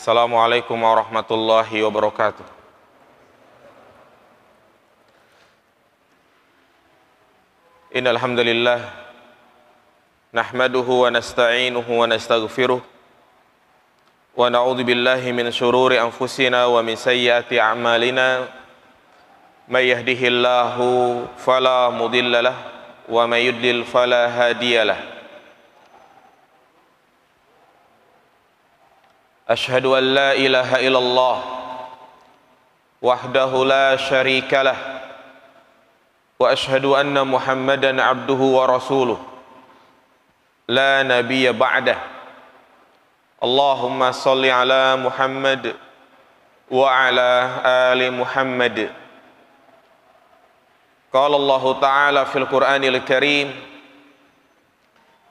Assalamualaikum warahmatullahi wabarakatuh. Innal hamdalillah nahmaduhu wa nasta'inuhu wa nastaghfiruh wa na'udzu billahi min shururi anfusina wa min sayyiati a'malina. May yahdihillahu fala mudilla lahu wa may yudlil fala hadiyalah. Ashhadu an la ilaha illallah wahdahu la syarika lah wa ashhadu anna Muhammadan abduhu wa rasuluh la nabiyya ba'dah. Allahumma salli ala Muhammad wa ala ali Muhammad. Qala Allah Ta'ala fil Qur'anil Karim,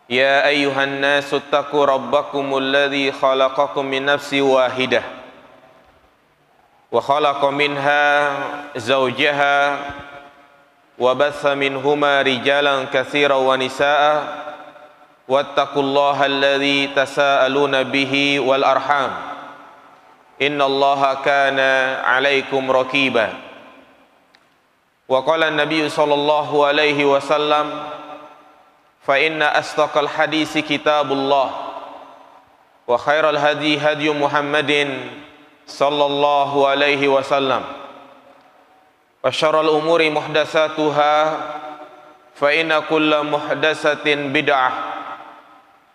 Ya ayyuhan nasu attaqu rabbakumul ladzi khalaqakum min nafsin wahidah wa khalaqa minha zawjaha wa batha minhuma rijalan katsiran wa nisaa'a wattaqullaha alladzi tasaaluna bihi wal arham innallaha kana 'alaikum raqiba. Wa qala an-nabiy sallallahu alaihi wasallam, fa inna asdaqal hadisi kitabullah wa khairal hadi hadi Muhammadin sallallahu alaihi wasallam wa syarrul umuri muhdatsatuha fa inna kulla muhdatsatin bid'ah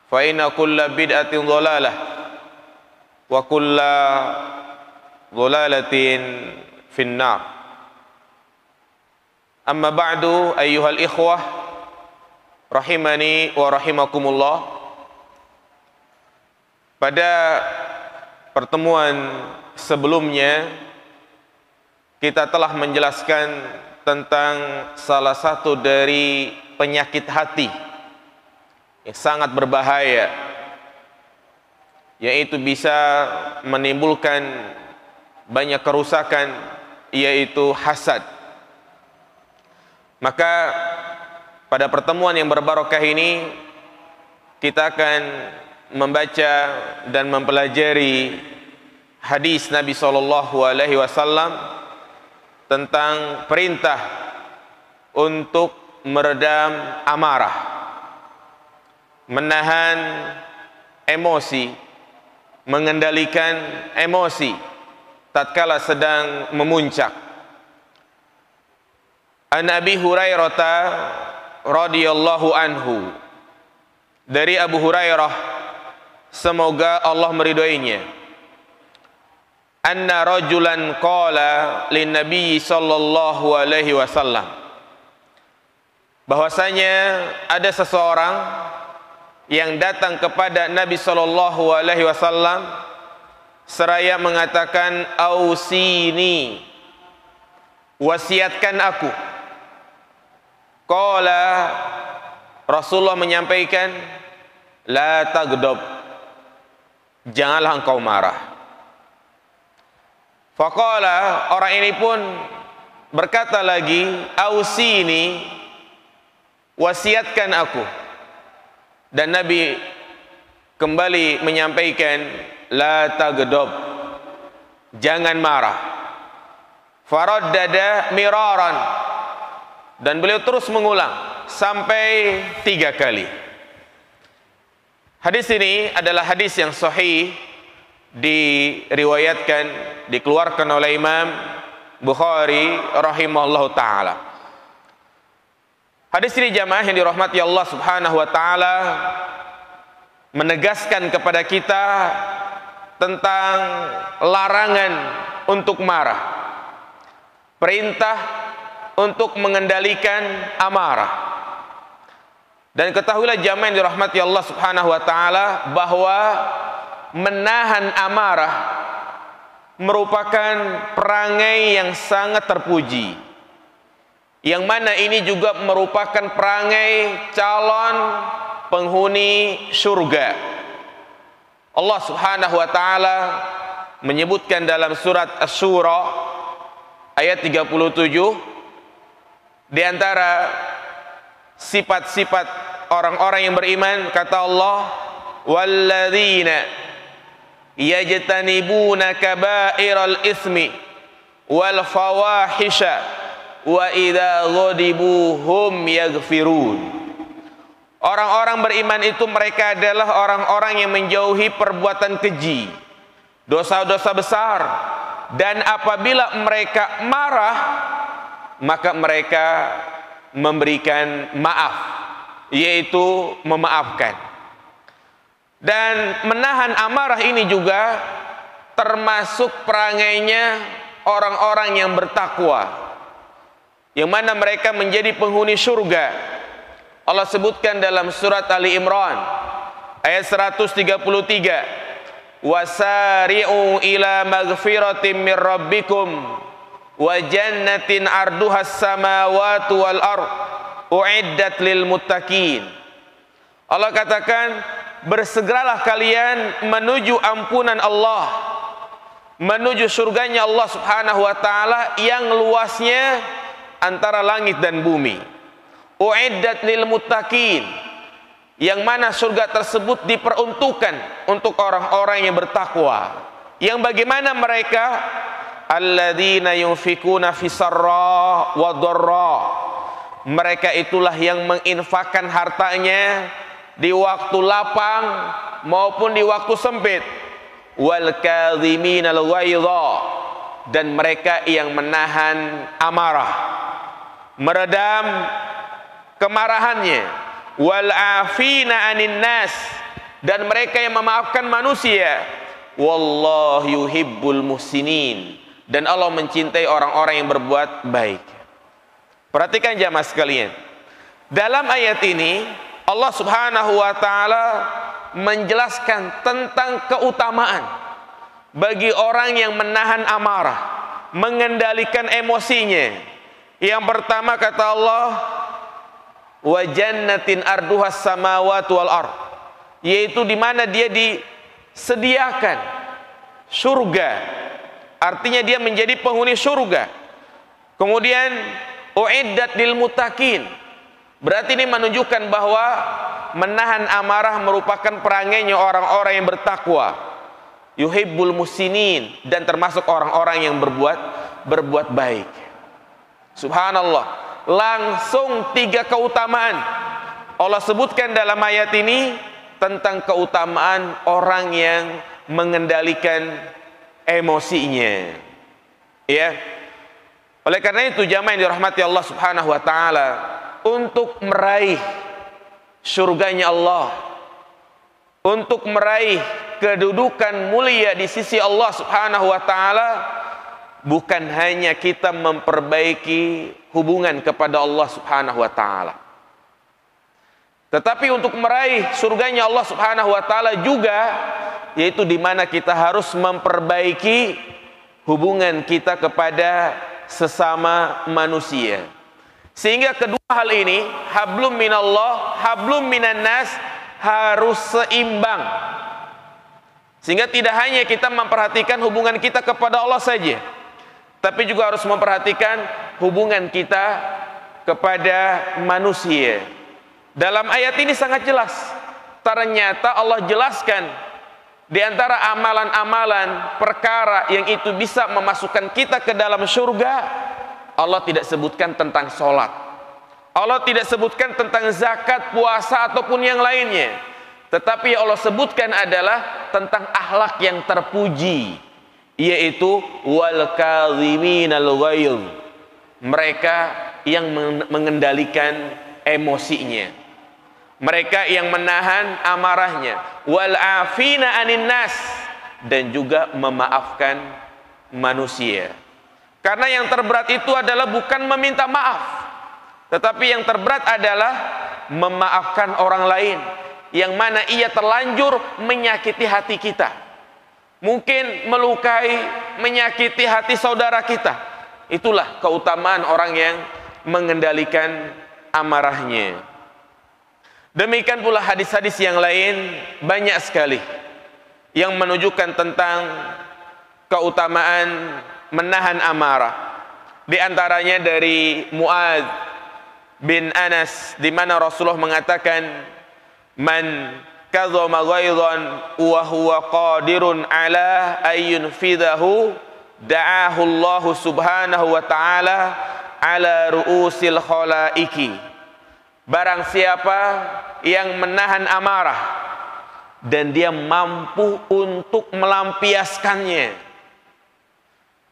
fa inna kulla bid'atin dhalalah wa kulla dhalalatin finnar. Amma ba'du, ayyuhal ikhwah rahimani wa rahimakumullah. Pada pertemuan sebelumnya kita telah menjelaskan tentang salah satu dari penyakit hati yang sangat berbahaya, yaitu bisa menimbulkan banyak kerusakan, yaitu hasad. Maka pada pertemuan yang berbarokah ini kita akan membaca dan mempelajari hadis Nabi SAW tentang perintah untuk meredam amarah, menahan emosi, mengendalikan emosi tatkala sedang memuncak. An Abi Hurairah radhiyallahu anhu, dari Abu Hurairah, semoga Allah meridhoinya, anna rajulan qala lin nabiy sallallahu alaihi wasallam, bahwasanya ada seseorang yang datang kepada Nabi sallallahu alaihi wasallam seraya mengatakan, ausini, wasiatkan aku. Qala, Rasulullah menyampaikan, la taghdab, janganlah engkau marah. Faqala, orang ini pun berkata lagi, ausini, wasiatkan aku. Dan Nabi kembali menyampaikan, la taghdab, jangan marah. Faraddada miraran, dan beliau terus mengulang sampai 3 kali. Hadis ini adalah hadis yang sahih, diriwayatkan, dikeluarkan oleh Imam Bukhari rahimahullahu ta'ala. Hadis ini jamaah yang dirahmati Allah subhanahu wa ta'ala menegaskan kepada kita tentang larangan untuk marah, perintah untuk mengendalikan amarah. Dan ketahuilah jamaah yang dirahmati Allah subhanahu wa ta'ala bahwa menahan amarah merupakan perangai yang sangat terpuji, yang mana ini juga merupakan perangai calon penghuni surga. Allah subhanahu wa ta'ala menyebutkan dalam surat Asy-Syura ayat 37, di antara sifat-sifat orang-orang yang beriman, kata Allah, walladzina yajtanibuna kaba'iral ismi wal fawahisha wa idza ghadibu hum yaghfirun. Orang-orang beriman itu mereka adalah orang-orang yang menjauhi perbuatan keji, dosa-dosa besar, dan apabila mereka marah maka mereka memberikan maaf, yaitu memaafkan. Dan menahan amarah ini juga termasuk perangainya orang-orang yang bertakwa, yang mana mereka menjadi penghuni surga. Allah sebutkan dalam surat Ali Imran ayat 133, wasari'u ila maghfiratin min rabbikum wa jannatin arduhas samawati wal ard uiddat lil muttaqin. Allah katakan, bersegeralah kalian menuju ampunan Allah, menuju surganya Allah Subhanahu wa taala yang luasnya antara langit dan bumi. Uiddat lil muttaqin, yang mana surga tersebut diperuntukkan untuk orang-orang yang bertakwa. Yang bagaimana mereka? Alladzina yunfikuna fisarra wa dharra. Mereka itulah yang menginfakkan hartanya di waktu lapang maupun di waktu sempit. Wal kadhiminal ghaidha, dan mereka yang menahan amarah, meredam kemarahannya. Wal afina anin nas, dan mereka yang memaafkan manusia. Wallahu yuhibbul muhsinin, dan Allah mencintai orang-orang yang berbuat baik. Perhatikan jamaah sekalian, dalam ayat ini Allah Subhanahu wa taala menjelaskan tentang keutamaan bagi orang yang menahan amarah, mengendalikan emosinya. Yang pertama kata Allah, wa jannatin arduhas samawati wal ard, yaitu di mana dia disediakan surga, artinya dia menjadi penghuni surga. Kemudian uiddat lil muttaqin, berarti ini menunjukkan bahwa menahan amarah merupakan perangainya orang-orang yang bertakwa. Yuhibbul muhsinin, dan termasuk orang-orang yang berbuat baik. Subhanallah, langsung 3 keutamaan Allah sebutkan dalam ayat ini tentang keutamaan orang yang mengendalikan emosinya. Ya. Oleh karena itu jamaah yang dirahmati Allah Subhanahu wa taala, untuk meraih surganya Allah, untuk meraih kedudukan mulia di sisi Allah Subhanahu wa taala, bukan hanya kita memperbaiki hubungan kepada Allah Subhanahu wa taala, tetapi untuk meraih surganya Allah Subhanahu wa taala juga, yaitu di mana kita harus memperbaiki hubungan kita kepada sesama manusia. Sehingga kedua hal ini, hablum minallah, hablum minan nas, harus seimbang. Sehingga tidak hanya kita memperhatikan hubungan kita kepada Allah saja, tapi juga harus memperhatikan hubungan kita kepada manusia. Dalam ayat ini sangat jelas, ternyata Allah jelaskan di antara amalan-amalan perkara yang itu bisa memasukkan kita ke dalam surga, Allah tidak sebutkan tentang sholat, Allah tidak sebutkan tentang zakat, puasa ataupun yang lainnya, tetapi yang Allah sebutkan adalah tentang akhlak yang terpuji, yaitu wal kadhiminal ghaidh, mereka yang mengendalikan emosinya, mereka yang menahan amarahnya. Wal afina anin nas, dan juga memaafkan manusia. Karena yang terberat itu adalah bukan meminta maaf, tetapi yang terberat adalah memaafkan orang lain yang mana ia terlanjur menyakiti hati kita, mungkin melukai, menyakiti hati saudara kita. Itulah keutamaan orang yang mengendalikan amarahnya. Demikian pula hadis-hadis yang lain banyak sekali yang menunjukkan tentang keutamaan menahan amarah. Di antaranya dari Muadz bin Anas, di mana Rasulullah mengatakan, man kadzama ghaidhan wa huwa qadirun ala ayyunfidahu da'ahu Allah subhanahu wa ta'ala ala ru'usil khalaiki. Barang siapa yang menahan amarah dan dia mampu untuk melampiaskannya,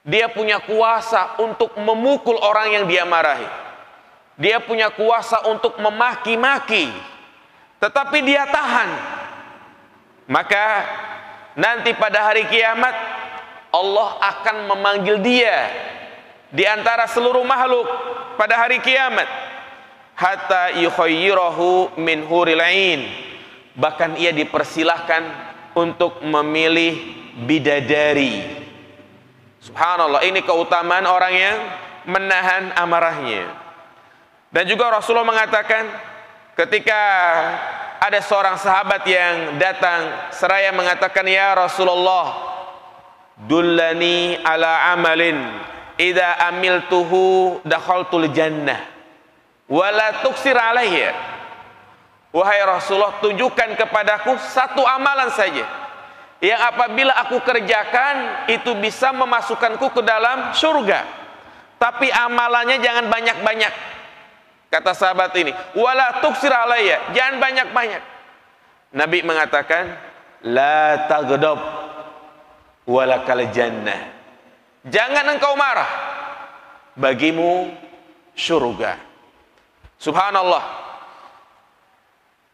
dia punya kuasa untuk memukul orang yang dia marahi, dia punya kuasa untuk memaki-maki, tetapi dia tahan, maka nanti pada hari kiamat Allah akan memanggil dia di antara seluruh makhluk pada hari kiamat, hatta yukhayyirahu min huril ain, bahkan ia dipersilahkan untuk memilih bidadari. Subhanallah, ini keutamaan orang yang menahan amarahnya. Dan juga Rasulullah mengatakan, ketika ada seorang sahabat yang datang seraya mengatakan, ya Rasulullah, dullani ala amalin idza amiltuhu dakhaltul jannah wala tuksir alayya. Wahai Rasulullah, tunjukkan kepadaku satu amalan saja yang apabila aku kerjakan itu bisa memasukkanku ke dalam surga, tapi amalannya jangan banyak-banyak. Kata sahabat ini, wala tuksir alayya, jangan banyak-banyak. Nabi mengatakan, la taghdab walakal jannah, jangan engkau marah, bagimu surga. Subhanallah.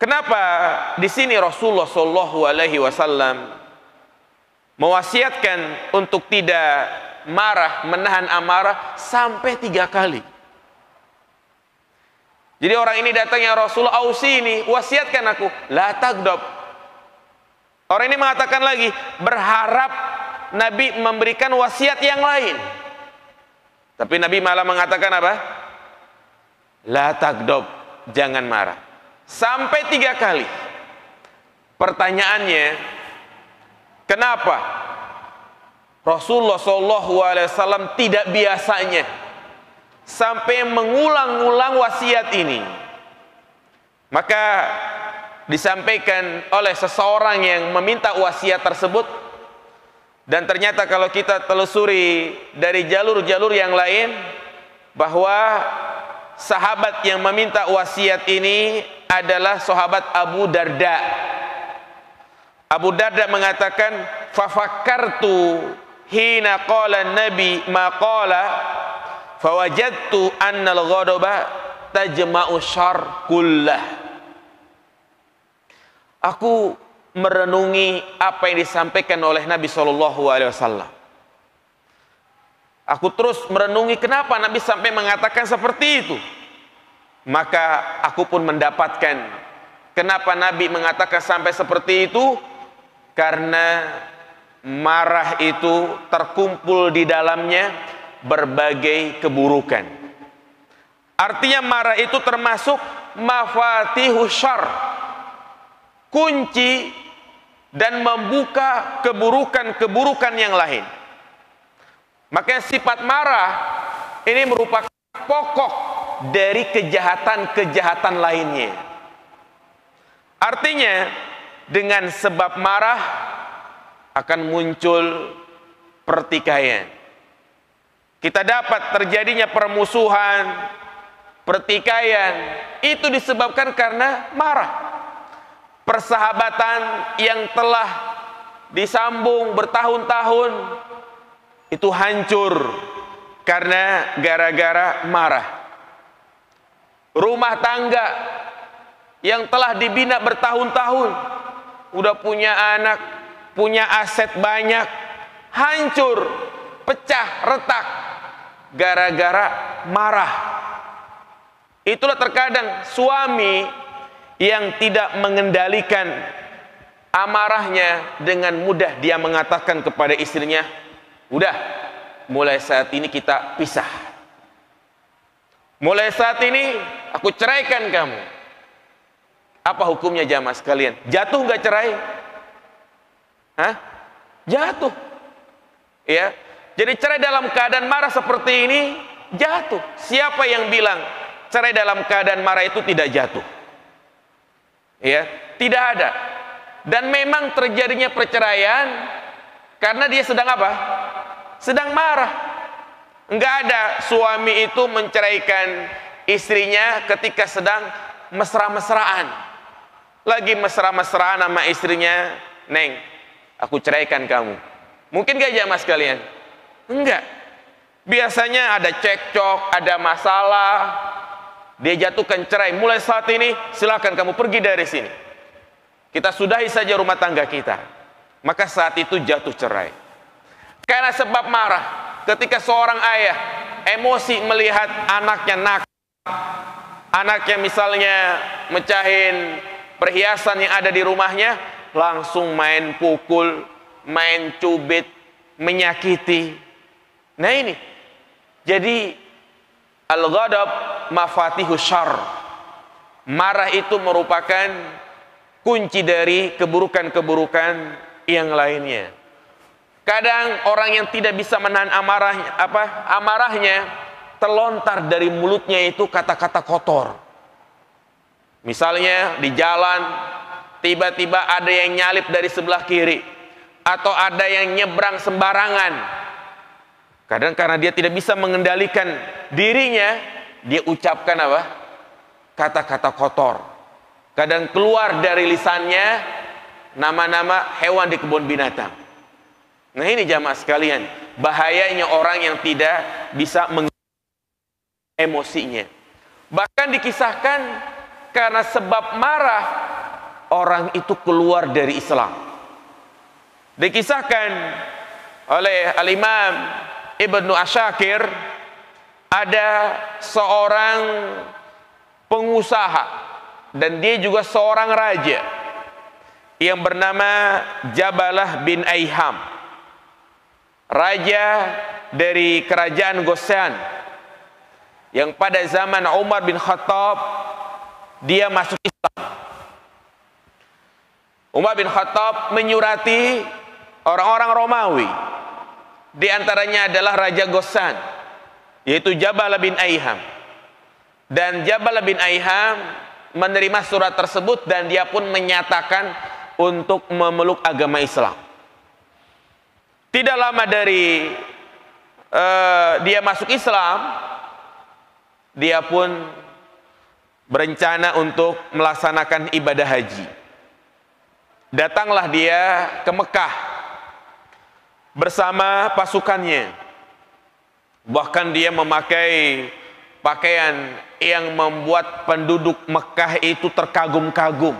Kenapa di sini Rasulullah Shallallahu Alaihi Wasallam mewasiatkan untuk tidak marah, menahan amarah sampai 3 kali? Jadi orang ini datang, ya Rasulullah, ausini, wasiatkan aku, la taghdab. Orang ini mengatakan lagi, berharap Nabi memberikan wasiat yang lain, tapi Nabi malah mengatakan apa? La taghdab, jangan marah. Sampai 3 kali. Pertanyaannya, kenapa Rasulullah SAW tidak biasanya sampai mengulang-ulang wasiat ini? Maka disampaikan oleh seseorang yang meminta wasiat tersebut, dan ternyata kalau kita telusuri dari jalur-jalur yang lain, bahwa sahabat yang meminta wasiat ini adalah sahabat Abu Darda. Abu Darda mengatakan, fafakkartu hina qala Nabi ma qala fawajadtu annal ghadaba tajma'u syarr kullah. Aku merenungi apa yang disampaikan oleh Nabi SAW. Aku terus merenungi kenapa Nabi sampai mengatakan seperti itu. Maka aku pun mendapatkan kenapa Nabi mengatakan sampai seperti itu, karena marah itu terkumpul di dalamnya berbagai keburukan. Artinya marah itu termasuk mafatihu syarr, kunci dan membuka keburukan-keburukan yang lain. Makanya sifat marah ini merupakan pokok dari kejahatan-kejahatan lainnya. Artinya dengan sebab marah akan muncul pertikaian. Kita dapat terjadinya permusuhan, pertikaian, itu disebabkan karena marah. Persahabatan yang telah disambung bertahun-tahun itu hancur karena gara-gara marah. Rumah tangga yang telah dibina bertahun-tahun, udah punya anak, punya aset banyak, hancur, pecah, retak gara-gara marah. Itulah terkadang suami yang tidak mengendalikan amarahnya, dengan mudah dia mengatakan kepada istrinya, udah, mulai saat ini kita pisah. Mulai saat ini aku ceraikan kamu. Apa hukumnya jamaah sekalian? Jatuh nggak cerai? Hah? Jatuh. Ya. Jadi cerai dalam keadaan marah seperti ini jatuh. Siapa yang bilang cerai dalam keadaan marah itu tidak jatuh? Ya, tidak ada. Dan memang terjadinya perceraian karena dia sedang apa? Sedang marah. Enggak ada suami itu menceraikan istrinya ketika sedang mesra-mesraan. Lagi mesra-mesraan sama istrinya, "Neng, aku ceraikan kamu." Mungkin gak jamaah sekalian? Enggak. Biasanya ada cekcok, ada masalah, dia jatuhkan cerai. "Mulai saat ini silakan kamu pergi dari sini. Kita sudahi saja rumah tangga kita." Maka saat itu jatuh cerai. Karena sebab marah. Ketika seorang ayah emosi melihat anaknya nakal, anaknya misalnya mecahin perhiasan yang ada di rumahnya, langsung main pukul, main cubit, menyakiti. Nah ini, jadi al-ghadab mafatihu syarr. Marah itu merupakan kunci dari keburukan-keburukan yang lainnya. Kadang orang yang tidak bisa menahan amarahnya, terlontar dari mulutnya itu kata-kata kotor. Misalnya di jalan, tiba-tiba ada yang nyalip dari sebelah kiri, atau ada yang nyebrang sembarangan. Kadang karena dia tidak bisa mengendalikan dirinya, dia ucapkan apa? Kata-kata kotor. Kadang keluar dari lisannya nama-nama hewan di kebun binatang. Nah ini jamaah sekalian, bahayanya orang yang tidak bisa mengendalikan emosinya. Bahkan dikisahkan karena sebab marah orang itu keluar dari Islam. Dikisahkan oleh Al-Imam Ibnu Asyakir, ada seorang pengusaha dan dia juga seorang raja yang bernama Jabalah bin Aiham, raja dari kerajaan Ghassan, yang pada zaman Umar bin Khattab dia masuk Islam. Umar bin Khattab menyurati orang-orang Romawi, di antaranya adalah Raja Ghassan, yaitu Jabalah bin Aiham. Dan Jabalah bin Aiham menerima surat tersebut dan dia pun menyatakan untuk memeluk agama Islam. Tidak lama dari dia masuk Islam, dia pun berencana untuk melaksanakan ibadah haji. Datanglah dia ke Mekah bersama pasukannya. Bahkan dia memakai pakaian yang membuat penduduk Mekah itu terkagum-kagum.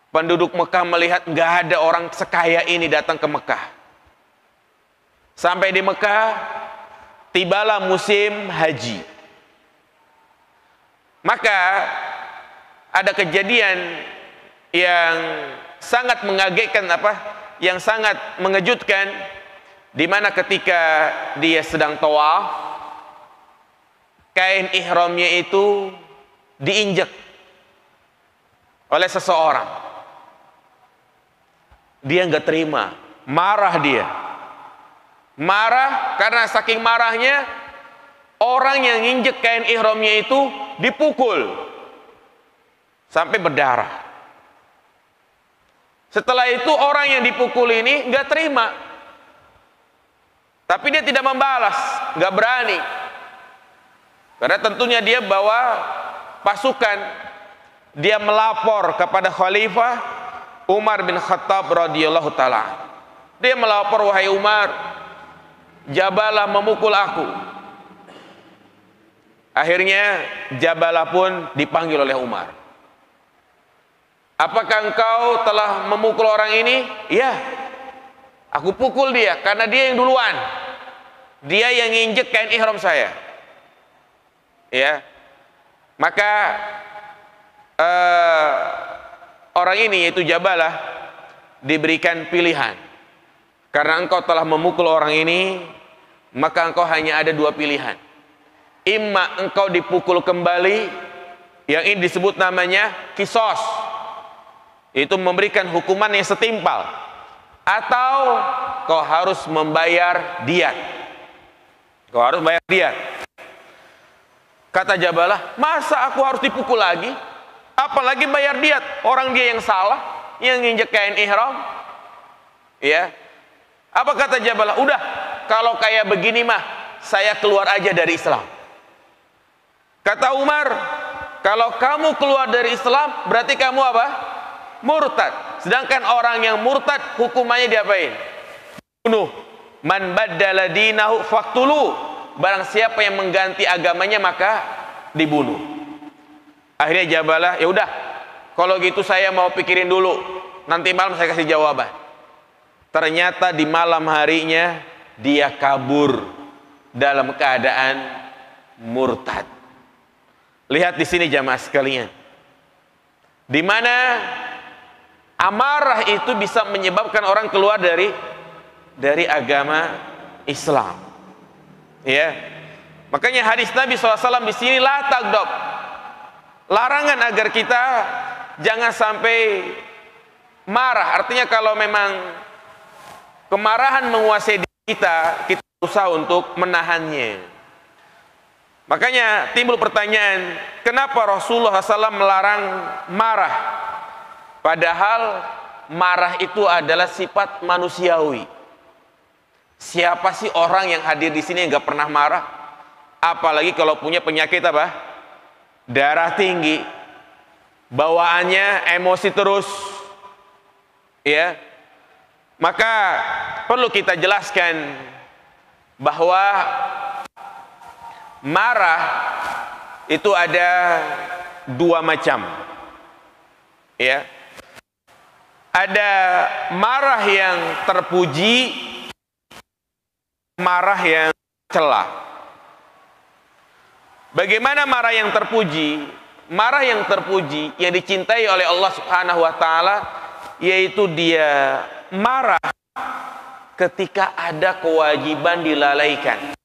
Penduduk Mekah melihat nggak ada orang sekaya ini datang ke Mekah. Sampai di Mekah, tibalah musim haji. Maka ada kejadian yang sangat mengagetkan, yang sangat mengejutkan, di mana ketika dia sedang tawaf, kain ihramnya itu diinjak oleh seseorang. Dia nggak terima, marah dia. Marah karena saking marahnya, orang yang injek kain ihramnya itu dipukul sampai berdarah. Setelah itu orang yang dipukul ini nggak terima, tapi dia tidak membalas, nggak berani, karena tentunya dia bawa pasukan. Dia melapor kepada Khalifah Umar bin Khattab radhiyallahu taala. Dia melapor, "Wahai Umar, Jabalah memukul aku." Akhirnya Jabalah pun dipanggil oleh Umar. "Apakah engkau telah memukul orang ini?" "Iya, aku pukul dia karena dia yang duluan. Dia yang nginjek kain ihram saya." Ya, maka orang ini yaitu Jabalah diberikan pilihan. Karena engkau telah memukul orang ini, maka engkau hanya ada dua pilihan. Imma engkau dipukul kembali, yang ini disebut namanya kisos, itu memberikan hukuman yang setimpal, atau kau harus membayar diat. Kau harus bayar diat. Kata Jabalah, "Masa aku harus dipukul lagi? apalagi bayar diat. Orang dia yang salah, yang nginjek kain ihram. Ya. Apa kata Jabalah? Udah, kalau kayak begini mah saya keluar aja dari Islam. Kata Umar, kalau kamu keluar dari Islam berarti kamu apa? Murtad. Sedangkan orang yang murtad hukumannya diapain? Bunuh. Man baddala dinahu faqtulu. Barang siapa yang mengganti agamanya maka dibunuh. Akhirnya Jabalah, ya udah, kalau gitu saya mau pikirin dulu. Nanti malam saya kasih jawaban. Ternyata di malam harinya dia kabur dalam keadaan murtad. Lihat di sini jamaah sekalian, di mana amarah itu bisa menyebabkan orang keluar dari agama Islam. Ya, makanya hadis Nabi SAW di sini la tagdob, larangan agar kita jangan sampai marah. Artinya kalau memang kemarahan menguasai diri kita, kita berusaha untuk menahannya. Makanya timbul pertanyaan, kenapa Rasulullah SAW melarang marah? Padahal marah itu adalah sifat manusiawi. Siapa sih orang yang hadir di sini yang gak pernah marah? Apalagi kalau punya penyakit apa? Darah tinggi, bawaannya emosi terus, ya. Maka perlu kita jelaskan bahwa marah itu ada dua macam, ya. Ada marah yang terpuji, marah yang cela. Bagaimana marah yang terpuji? Marah yang terpuji yang dicintai oleh Allah Subhanahu wa taala, yaitu dia marah ketika ada kewajiban dilalaikan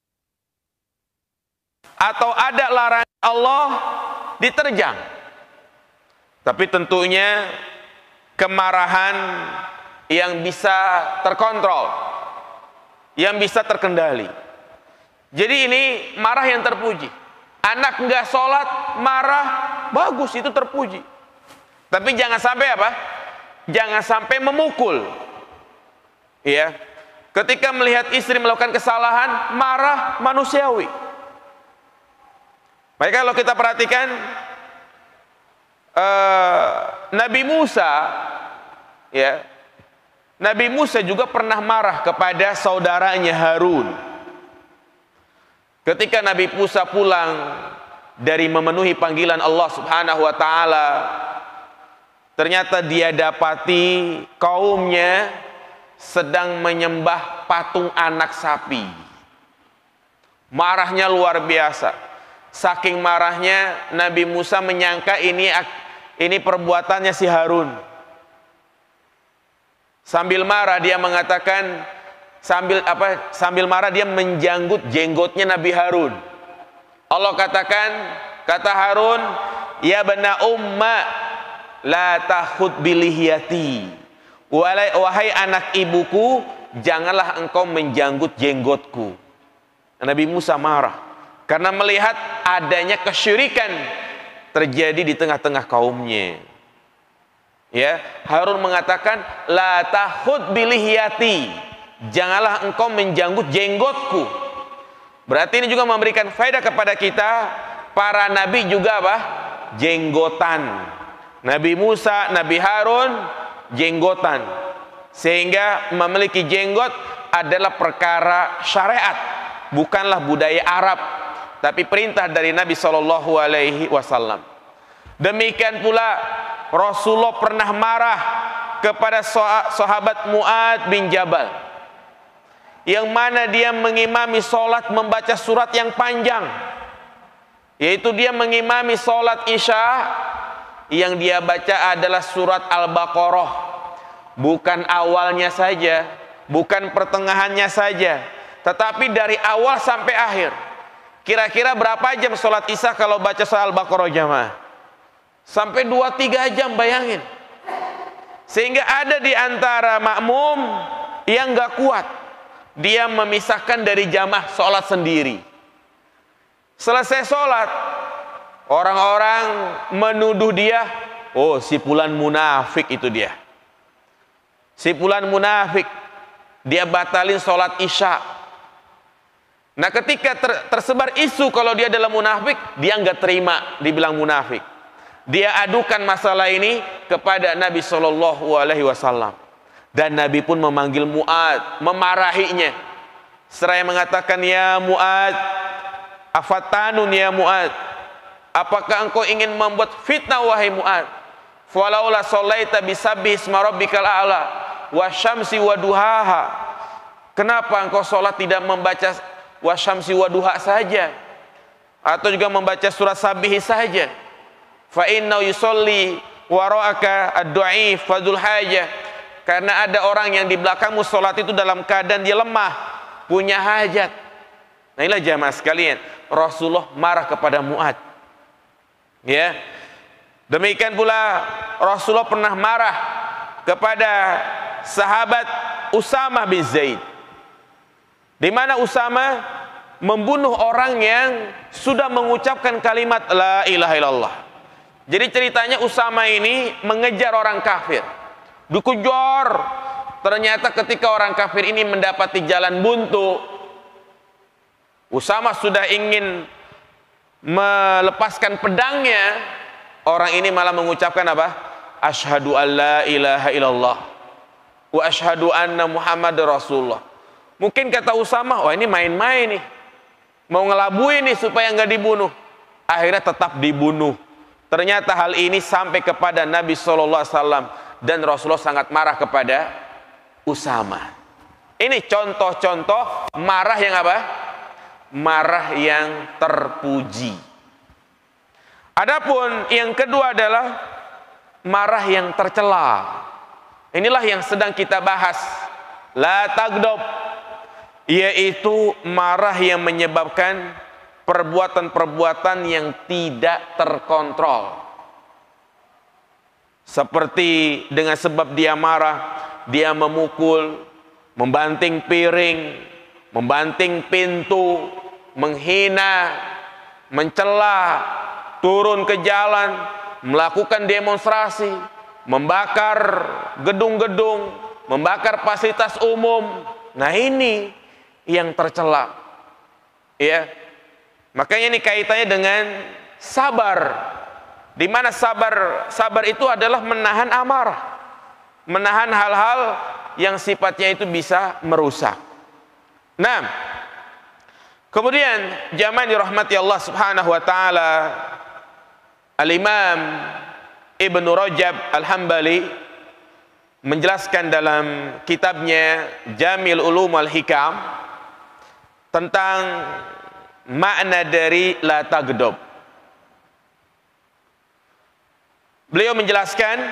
atau ada larangan Allah diterjang. Tapi tentunya kemarahan yang bisa terkontrol, yang bisa terkendali. Jadi ini marah yang terpuji. Anak nggak sholat marah, bagus, itu terpuji. Tapi jangan sampai apa? Jangan sampai memukul. Ya, ketika melihat istri melakukan kesalahan, marah manusiawi. Baik, kalau kita perhatikan Nabi Musa, ya, Nabi Musa juga pernah marah kepada saudaranya Harun. Ketika Nabi Musa pulang dari memenuhi panggilan Allah Subhanahu wa taala, ternyata dia dapati kaumnya sedang menyembah patung anak sapi. Marahnya luar biasa. Saking marahnya Nabi Musa menyangka ini perbuatannya si Harun. Sambil marah dia mengatakan, sambil marah dia menjanggut jenggotnya Nabi Harun. Allah katakan, kata Harun, ya bana umma la tahud bilihiyati. Wahai anak ibuku, janganlah engkau menjanggut jenggotku. Nabi Musa marah karena melihat adanya kesyirikan terjadi di tengah-tengah kaumnya. Ya, Harun mengatakan, la tahud bilihiyati, janganlah engkau menjanggut jenggotku. Berarti ini juga memberikan faedah kepada kita, para nabi juga apa? Jenggotan. Nabi Musa, Nabi Harun jenggotan, sehingga memiliki jenggot adalah perkara syariat, bukanlah budaya Arab, tapi perintah dari Nabi Shallallahu Alaihi Wasallam. Demikian pula Rasulullah pernah marah kepada sahabat Mu'ad bin Jabal, yang mana dia mengimami sholat membaca surat yang panjang, yaitu dia mengimami sholat Isya. Yang dia baca adalah surat Al-Baqarah, bukan awalnya saja, bukan pertengahannya saja, tetapi dari awal sampai akhir. Kira-kira berapa jam sholat Isya kalau baca surat Al-Baqarah jamaah? Sampai 2-3 jam, bayangin. Sehingga ada di antara makmum yang gak kuat, dia memisahkan dari jamaah sholat sendiri. Selesai sholat, Orang-orang menuduh dia, oh si fulan munafik itu dia. Si fulan munafik, dia batalin sholat isya. Nah ketika tersebar isu kalau dia adalah munafik, dia nggak terima dibilang munafik. Dia adukan masalah ini kepada Nabi Shallallahu Alaihi Wasallam, dan Nabi pun memanggil Mu'ad, memarahinya, seraya mengatakan, ya Mu'ad, afatanun ya Mu'ad, apakah engkau ingin membuat fitnah wahai Mu'ad? Falaula sholaita bisabbihi isma rabbikal a'la wasyamsi waduhaha. Kenapa engkau sholat tidak membaca wasyamsi waduha saja, atau juga membaca surat sabihi saja? Fa inna yusolli wara'aka ad-du'if fadul hajah. Karena ada orang yang di belakangmu sholat itu dalam keadaan dia lemah, punya hajat. Nah inilah jamaah sekalian, Rasulullah marah kepada Mu'ad. Ya, demikian pula Rasulullah pernah marah kepada sahabat Usamah bin Zaid, di mana Usamah membunuh orang yang sudah mengucapkan kalimat la ilaha illallah. Jadi ceritanya Usamah ini mengejar orang kafir, dikejar. Ternyata ketika orang kafir ini mendapati jalan buntu, Usamah sudah ingin melepaskan pedangnya, orang ini malah mengucapkan apa? Asyhadu an la ilaha illallah wa asyhadu anna Muhammadar Rasulullah. Mungkin kata Usamah, wah ini main-main nih, mau ngelabui nih supaya nggak dibunuh. Akhirnya tetap dibunuh. Ternyata hal ini sampai kepada Nabi Sallallahu Alaihi Wasallam, dan Rasulullah sangat marah kepada Usamah. Ini contoh-contoh marah yang apa? Marah yang terpuji. Adapun yang kedua adalah marah yang tercela. Inilah yang sedang kita bahas. La tagdob, yaitu marah yang menyebabkan perbuatan-perbuatan yang tidak terkontrol. Seperti dengan sebab dia marah, dia memukul, membanting piring, membanting pintu, menghina, mencela, turun ke jalan, melakukan demonstrasi, membakar gedung-gedung, membakar fasilitas umum. Nah ini yang tercela. Ya. Makanya ini kaitannya dengan sabar. Di mana sabar itu adalah menahan amarah, menahan hal-hal yang sifatnya itu bisa merusak. Nah, kemudian jamaah dirahmati Allah Subhanahu wa taala, Al-Imam Ibnu Rajab Al-Hambali menjelaskan dalam kitabnya Jamil Ulum Al-Hikam tentang makna dari la tagdob. Beliau menjelaskan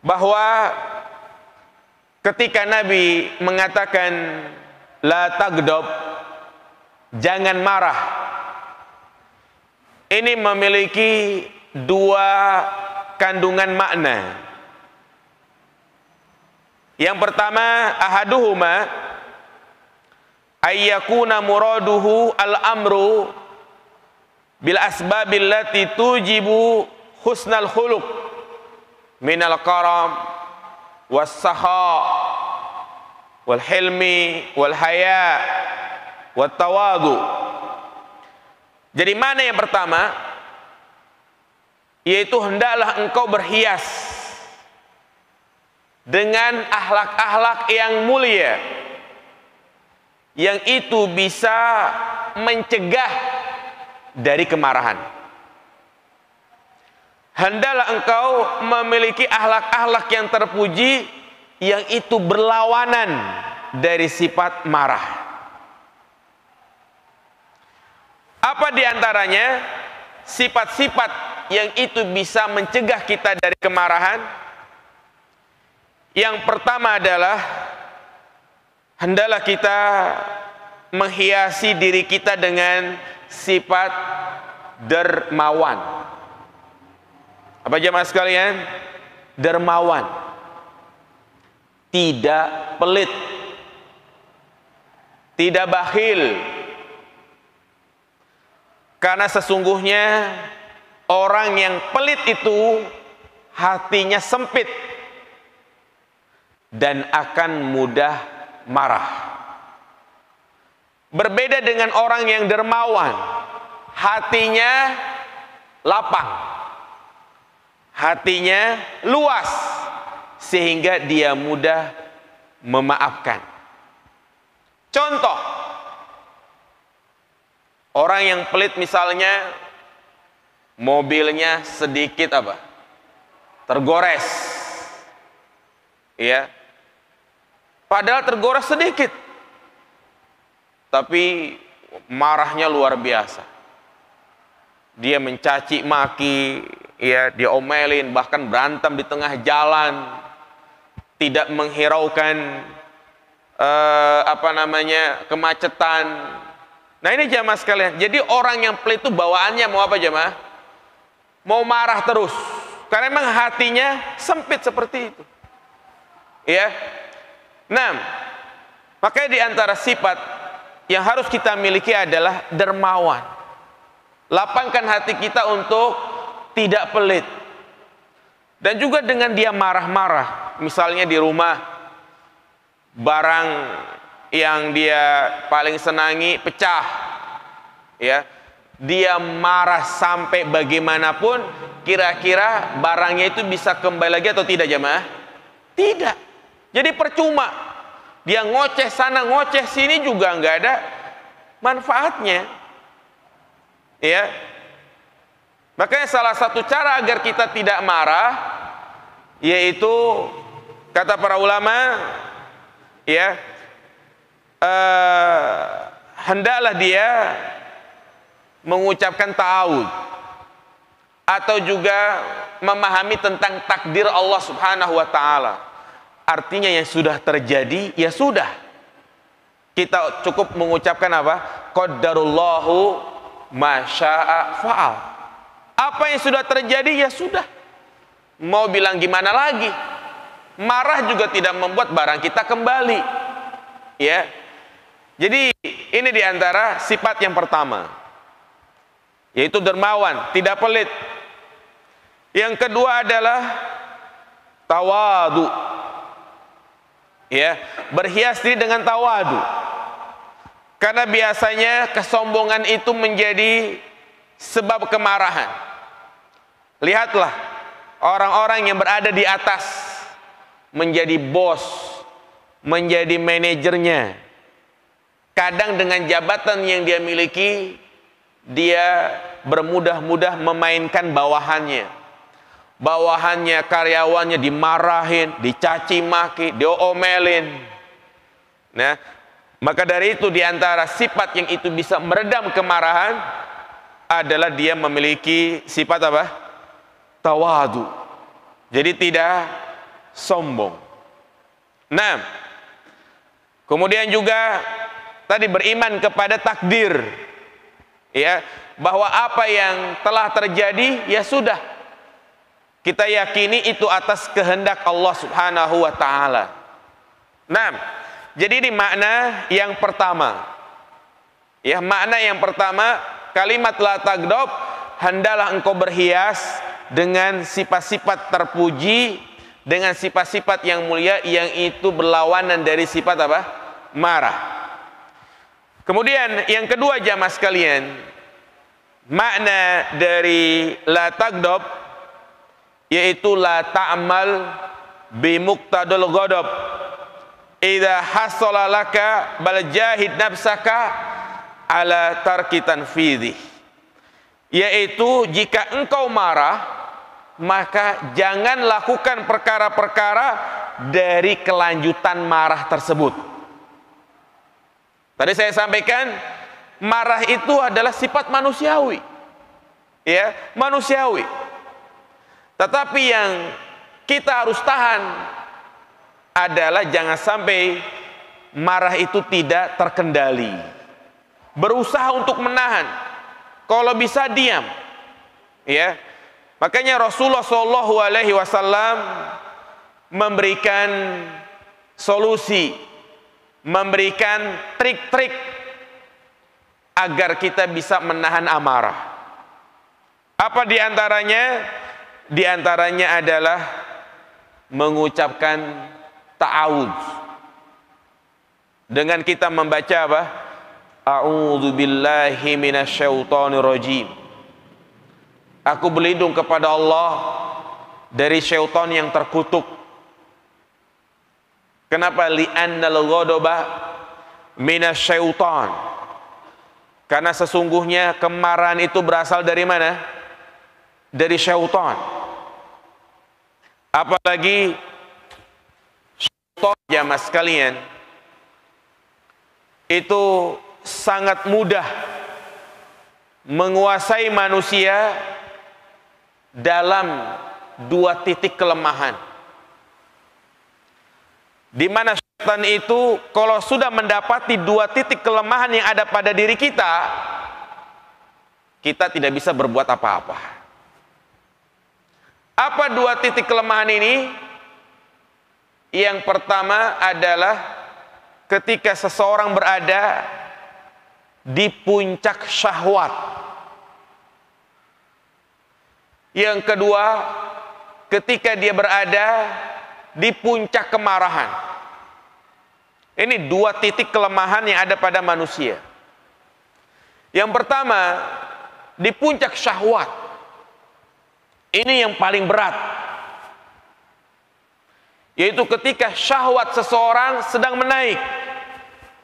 bahwa ketika Nabi mengatakan la tagdob, jangan marah, ini memiliki dua kandungan makna. Yang pertama, ahaduhuma ayyakuna muraduhu al-amru bil asbabil lati tujibu husnal khuluq minal karam was saha wal hilmi wal haya wat tawadu. Jadi mana yang pertama? Yaitu hendaklah engkau berhias dengan akhlak-akhlak yang mulia, yang itu bisa mencegah dari kemarahan. Hendaklah engkau memiliki akhlak-akhlak yang terpuji, yang itu berlawanan dari sifat marah. Apa diantaranya sifat-sifat yang itu bisa mencegah kita dari kemarahan? Yang pertama adalah hendaklah kita menghiasi diri kita dengan sifat dermawan. Apa jemaah sekalian? Dermawan, tidak pelit, tidak bakhil. Karena sesungguhnya orang yang pelit itu hatinya sempit dan akan mudah marah. Berbeda dengan orang yang dermawan, hatinya lapang, hatinya luas, sehingga dia mudah memaafkan. Contoh, orang yang pelit misalnya mobilnya sedikit tergores, ya, padahal tergores sedikit, tapi marahnya luar biasa. Dia mencaci maki, ya, dia omelin, bahkan berantem di tengah jalan, tidak menghiraukan kemacetan. Nah ini jamaah sekalian, jadi orang yang pelit itu bawaannya mau apa jamaah? Mau marah terus, karena memang hatinya sempit seperti itu, ya. Nah, makanya di antara sifat yang harus kita miliki adalah dermawan. Lapangkan hati kita untuk tidak pelit. Dan juga dengan dia marah-marah, misalnya di rumah, barang yang dia paling senangi pecah, ya, dia marah sampai bagaimanapun, kira-kira barangnya itu bisa kembali lagi atau tidak jamaah? Tidak. Jadi percuma dia ngoceh sana ngoceh sini juga nggak ada manfaatnya, ya. Makanya salah satu cara agar kita tidak marah yaitu kata para ulama, ya, hendaklah dia mengucapkan ta'awud atau juga memahami tentang takdir Allah Subhanahu wa taala. Artinya yang sudah terjadi ya sudah. Kita cukup mengucapkan Qadarullahu ma syaa fa'al. Apa yang sudah terjadi ya sudah. Mau bilang gimana lagi? Marah juga tidak membuat barang kita kembali, ya. Jadi ini diantara sifat yang pertama, yaitu dermawan, tidak pelit. Yang kedua adalah tawadu, ya, berhias diri dengan tawadu. Karena biasanya kesombongan itu menjadi sebab kemarahan. Lihatlah orang-orang yang berada di atas, menjadi bos, menjadi manajernya, kadang dengan jabatan yang dia miliki, dia bermudah-mudah memainkan bawahannya. Bawahannya, karyawannya dimarahin, dicaci maki, diomelin. Nah, maka dari itu diantara sifat yang itu bisa meredam kemarahan adalah dia memiliki sifat tawadu. Jadi tidak sombong. Nah, kemudian juga tadi beriman kepada takdir, ya, bahwa apa yang telah terjadi ya sudah, kita yakini itu atas kehendak Allah Subhanahu wa taala. Nah, jadi ini makna yang pertama, ya, makna yang pertama kalimat la taghdab, hendaklah engkau berhias dengan sifat-sifat terpuji, dengan sifat-sifat yang mulia yang itu berlawanan dari sifat marah. Kemudian yang kedua jamaah sekalian, makna dari la taghdab yaitu la ta'mal bi muqtadul ghadab idza hasala laka bal jahid nafsaka ala tarki tanfidhi. Yaitu jika engkau marah, maka jangan lakukan perkara-perkara dari kelanjutan marah tersebut. Tadi saya sampaikan, marah itu adalah sifat manusiawi, ya, manusiawi. Tetapi yang kita harus tahan adalah jangan sampai marah itu tidak terkendali. Berusaha untuk menahan, kalau bisa diam, ya. Makanya Rasulullah SAW memberikan solusi, memberikan trik-trik agar kita bisa menahan amarah. Apa di antaranya? Di antaranya adalah mengucapkan ta'awudz. Dengan kita membaca apa? A'udzu billahi minasyaitonir rajim. Aku berlindung kepada Allah dari syaitan yang terkutuk. Kenapa? Li'annal ghadaba minasyaitan. Karena sesungguhnya kemarahan itu berasal dari mana? Dari syaitan. Apalagi syaitan, jamaah sekalian, itu sangat mudah menguasai manusia dalam dua titik kelemahan. Di mana syaitan itu kalau sudah mendapati dua titik kelemahan yang ada pada diri kita, kita tidak bisa berbuat apa-apa. Apa dua titik kelemahan ini? Yang pertama adalah ketika seseorang berada di puncak syahwat. Yang kedua, ketika dia berada di puncak kemarahan. Ini dua titik kelemahan yang ada pada manusia. Yang pertama, di puncak syahwat. Ini yang paling berat. Yaitu ketika syahwat seseorang sedang menaik,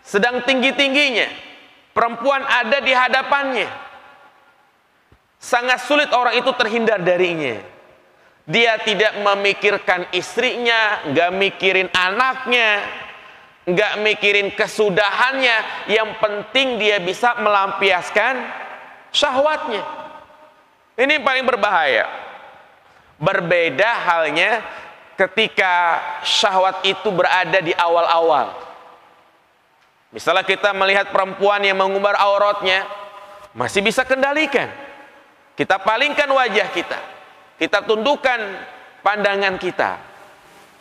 sedang tinggi-tingginya, perempuan ada di hadapannya. Sangat sulit orang itu terhindar darinya. Dia tidak memikirkan istrinya, nggak mikirin anaknya, nggak mikirin kesudahannya. Yang penting dia bisa melampiaskan syahwatnya. Ini yang paling berbahaya. Berbeda halnya ketika syahwat itu berada di awal-awal. Misalnya kita melihat perempuan yang mengumbar auratnya, masih bisa kendalikan. Kita palingkan wajah kita. Kita tundukkan pandangan kita,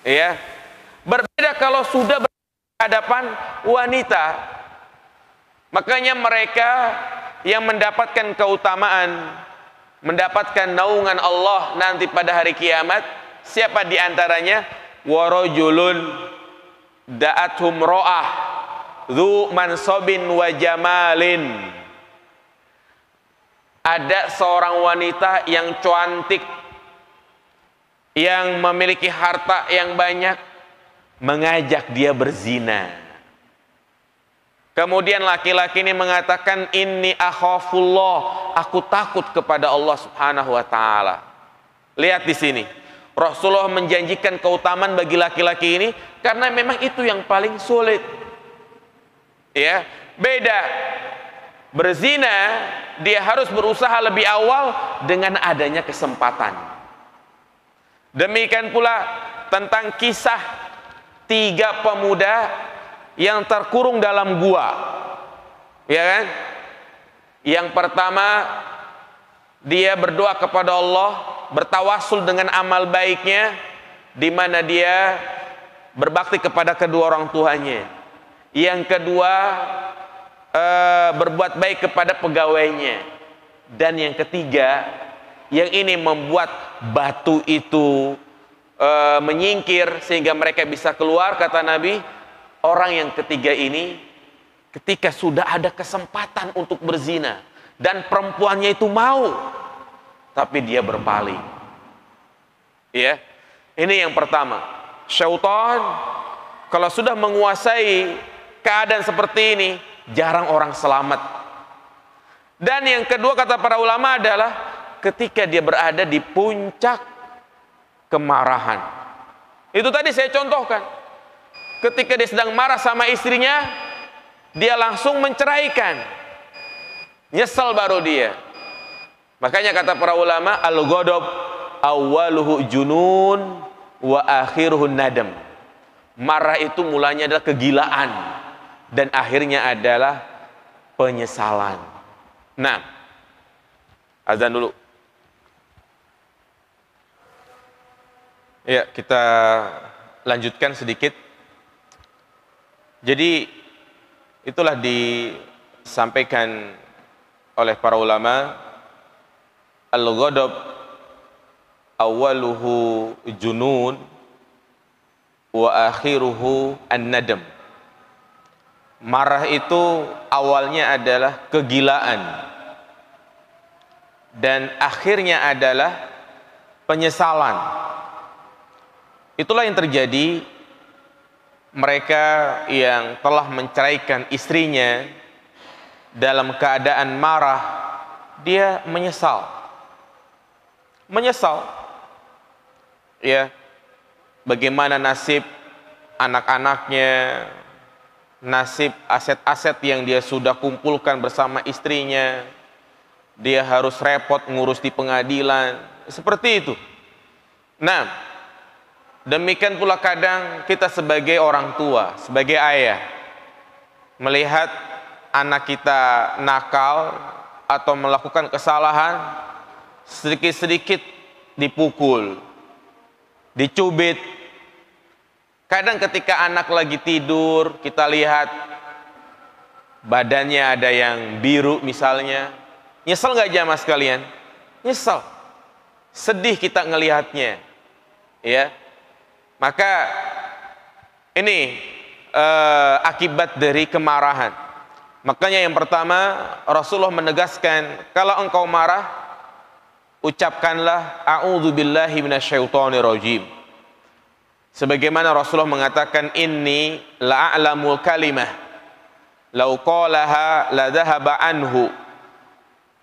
ya. Berbeda kalau sudah berhadapan wanita. Makanya mereka yang mendapatkan keutamaan, mendapatkan naungan Allah nanti pada hari kiamat, siapa di antaranya? Warajulun da'athum ra'ah dzu mansabin wa jamalin. Ada seorang wanita yang cantik, yang memiliki harta yang banyak, mengajak dia berzina. Kemudian laki-laki ini mengatakan, inni akhafullah, aku takut kepada Allah Subhanahu wa taala. Lihat di sini, Rasulullah menjanjikan keutamaan bagi laki-laki ini karena memang itu yang paling sulit. Ya, beda berzina, dia harus berusaha lebih awal dengan adanya kesempatan. Demikian pula tentang kisah 3 pemuda yang terkurung dalam gua, ya kan? Yang pertama, dia berdoa kepada Allah, bertawasul dengan amal baiknya, di mana dia berbakti kepada kedua orang tuanya. Yang kedua, berbuat baik kepada pegawainya. Dan yang ketiga, yang ini membuat batu itu menyingkir sehingga mereka bisa keluar. Kata Nabi, orang yang ketiga ini ketika sudah ada kesempatan untuk berzina dan perempuannya itu mau, tapi dia berpaling. Ya, ini yang pertama. Syaitan kalau sudah menguasai keadaan seperti ini, jarang orang selamat. Dan yang kedua kata para ulama adalah ketika dia berada di puncak kemarahan. Itu tadi saya contohkan. Ketika dia sedang marah sama istrinya, dia langsung menceraikan. Nyesel baru dia. Makanya kata para ulama, al-ghadab awwaluhu junun wa akhiruhu nadam. Marah itu mulanya adalah kegilaan dan akhirnya adalah penyesalan. Nah, azan dulu. Ya, kita lanjutkan sedikit. Jadi itulah disampaikan oleh para ulama, al-ghadab awaluhu junun wa akhiruhu an-nadam. Marah itu awalnya adalah kegilaan dan akhirnya adalah penyesalan. Itulah yang terjadi mereka yang telah menceraikan istrinya dalam keadaan marah, dia menyesal. Menyesal. Ya, bagaimana nasib anak-anaknya, nasib aset-aset yang dia sudah kumpulkan bersama istrinya, dia harus repot ngurus di pengadilan, seperti itu. Nah, demikian pula kadang kita sebagai orang tua, sebagai ayah, melihat anak kita nakal atau melakukan kesalahan, sedikit-sedikit dipukul, dicubit. Kadang ketika anak lagi tidur, kita lihat badannya ada yang biru misalnya. Nyesel nggak jamaah sekalian? Nyesel. Sedih kita ngelihatnya. Ya. Maka ini akibat dari kemarahan. Makanya yang pertama Rasulullah menegaskan, kalau engkau marah, ucapkanlah a'udzubillahi minasyaitonirrajim. Sebagaimana Rasulullah mengatakan, inni la'a'lamul kalimah law qalaha la dhahaba anhu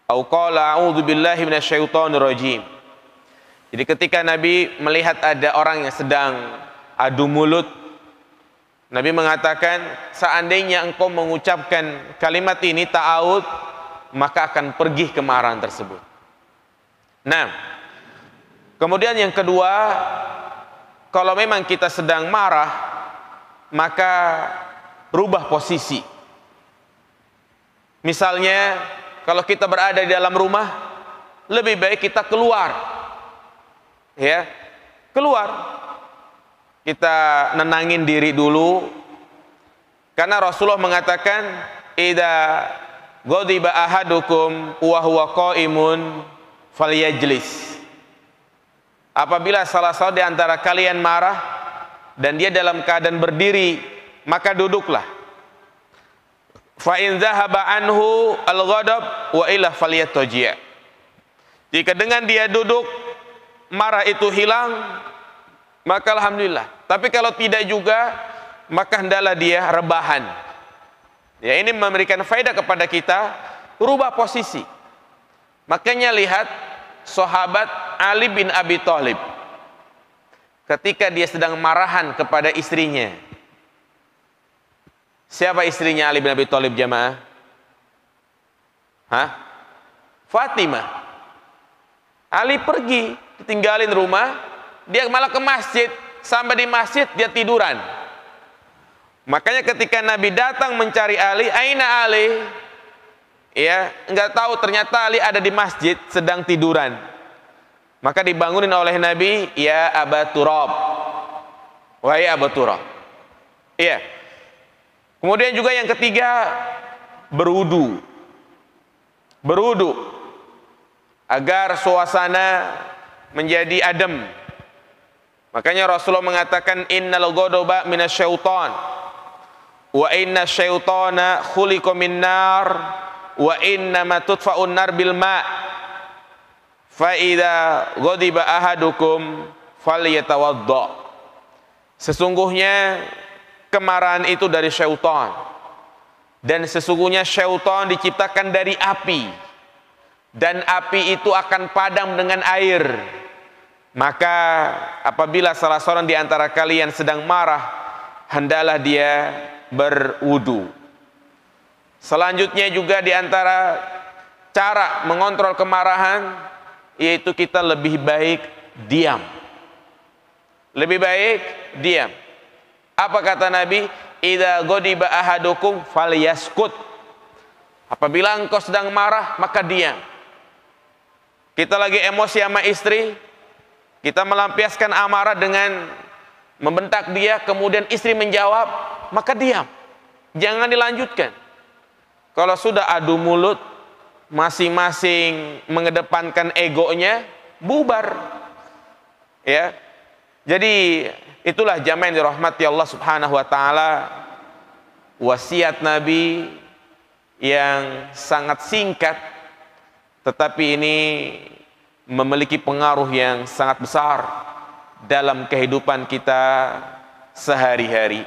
au qala a'udzubillahi minasyaitonirrajim. Jadi ketika Nabi melihat ada orang yang sedang adu mulut, Nabi mengatakan, seandainya engkau mengucapkan kalimat ini ta'awud, maka akan pergi kemarahan tersebut. Nah, kemudian yang kedua, kalau memang kita sedang marah, maka rubah posisi. Misalnya, kalau kita berada di dalam rumah, lebih baik kita keluar. Ya, keluar. Kita nenangin diri dulu. Karena Rasulullah mengatakan, idza ghadiba ahadukum wa huwa qaimun falyajlis. Apabila salah satu di antara kalian marah dan dia dalam keadaan berdiri, maka duduklah. Fa in dhahaba anhu al-ghadab wa illa falyattaji'. Jika dengan dia duduk marah itu hilang, maka alhamdulillah. Tapi kalau tidak juga, maka hendaklah dia rebahan. Ya, ini memberikan faedah kepada kita, rubah posisi. Makanya lihat sahabat Ali bin Abi Thalib, ketika dia sedang marahan kepada istrinya. Siapa istrinya Ali bin Abi Thalib jamaah? Fatimah. Ali pergi, ditinggalin rumah, dia malah ke masjid. Sampai di masjid dia tiduran. Makanya ketika Nabi datang mencari Ali, aina Ali? Ya, enggak tahu, ternyata Ali ada di masjid sedang tiduran. Maka dibangunin oleh Nabi, ya Aba Turab, wahai Aba Turab. Iya. Kemudian juga yang ketiga, berwudu. Berwudu agar suasana menjadi adem. Makanya Rasulullah mengatakan, innal ghadaba minasyaiton wa inna syaitana khuliqa min nar wa inna ma tudfa'un nar bil ma' fa idza ghadiba ahadukum falyatawadda. Sesungguhnya kemarahan itu dari syaitan, dan sesungguhnya syaitan diciptakan dari api, dan api itu akan padam dengan air. Maka apabila salah seorang di antara kalian sedang marah, hendaklah dia berwudu. Selanjutnya juga di antara cara mengontrol kemarahan, yaitu kita lebih baik diam. Lebih baik diam. Apa kata Nabi? Idza ghadiba ahadukum falyaskut. Apabila engkau sedang marah, maka diam. Kita lagi emosi sama istri, kita melampiaskan amarah dengan membentak dia, kemudian istri menjawab, maka diam. Jangan dilanjutkan. Kalau sudah adu mulut, masing-masing mengedepankan egonya, bubar. Ya. Jadi itulah jamaah yang dirahmati Allah Subhanahu wa taala, wasiat Nabi yang sangat singkat tetapi ini memiliki pengaruh yang sangat besar dalam kehidupan kita sehari-hari.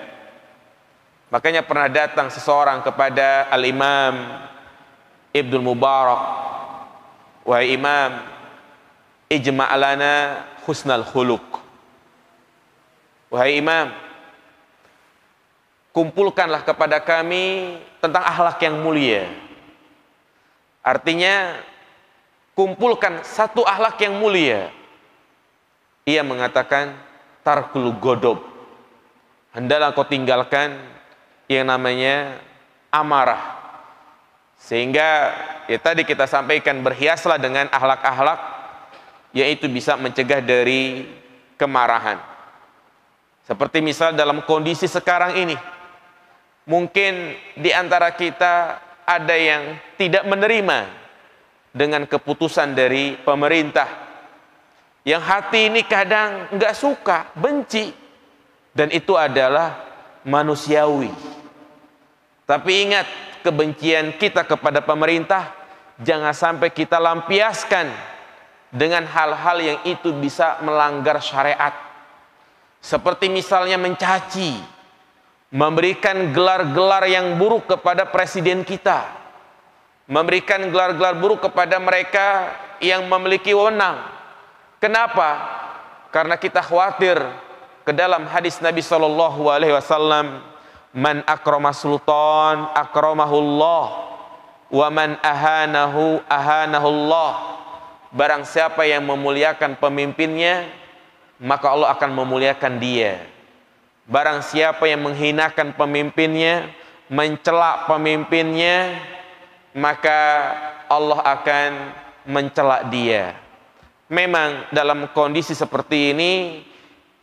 Makanya pernah datang seseorang kepada Al-Imam Ibnul Mubarak, "Wahai Imam, ijma' lana husnal khuluq." Wahai Imam, kumpulkanlah kepada kami tentang akhlak yang mulia. Artinya, kumpulkan satu akhlak yang mulia. Ia mengatakan, tarkul godob. Hendaklah kau tinggalkan yang namanya amarah. Sehingga, ya tadi kita sampaikan, berhiaslah dengan akhlak-akhlak, yaitu bisa mencegah dari kemarahan. Seperti misal dalam kondisi sekarang ini, mungkin di antara kita ada yang tidak menerima dengan keputusan dari pemerintah, yang hati ini kadang nggak suka, benci, dan itu adalah manusiawi. Tapi ingat, kebencian kita kepada pemerintah jangan sampai kita lampiaskan dengan hal-hal yang itu bisa melanggar syariat, seperti misalnya mencaci, memberikan gelar-gelar yang buruk kepada presiden kita, memberikan gelar-gelar buruk kepada mereka yang memiliki wewenang. Kenapa? Karena kita khawatir ke dalam hadis Nabi SAW, man akrama sultan akramahullah, wa man ahanahu ahanahullah. Barang siapa yang memuliakan pemimpinnya, maka Allah akan memuliakan dia. Barang siapa yang menghinakan pemimpinnya, mencela pemimpinnya, maka Allah akan mencela dia. Memang dalam kondisi seperti ini,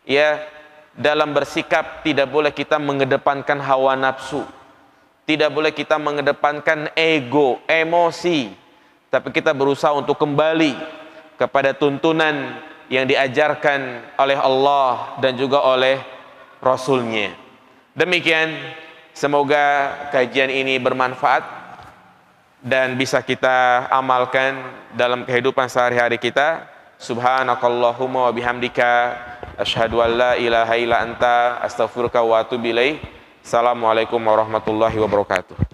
ya, dalam bersikap tidak boleh kita mengedepankan hawa nafsu, tidak boleh kita mengedepankan ego, emosi, tapi kita berusaha untuk kembali kepada tuntunan yang diajarkan oleh Allah dan juga oleh Rasulnya. Demikian, semoga kajian ini bermanfaat dan bisa kita amalkan dalam kehidupan sehari-hari kita. Subhanakallahumma wa bihamdika, asyhadu an la ilaha illa anta, astaghfiruka wa atubu ilaik. Assalamualaikum warahmatullahi wabarakatuh.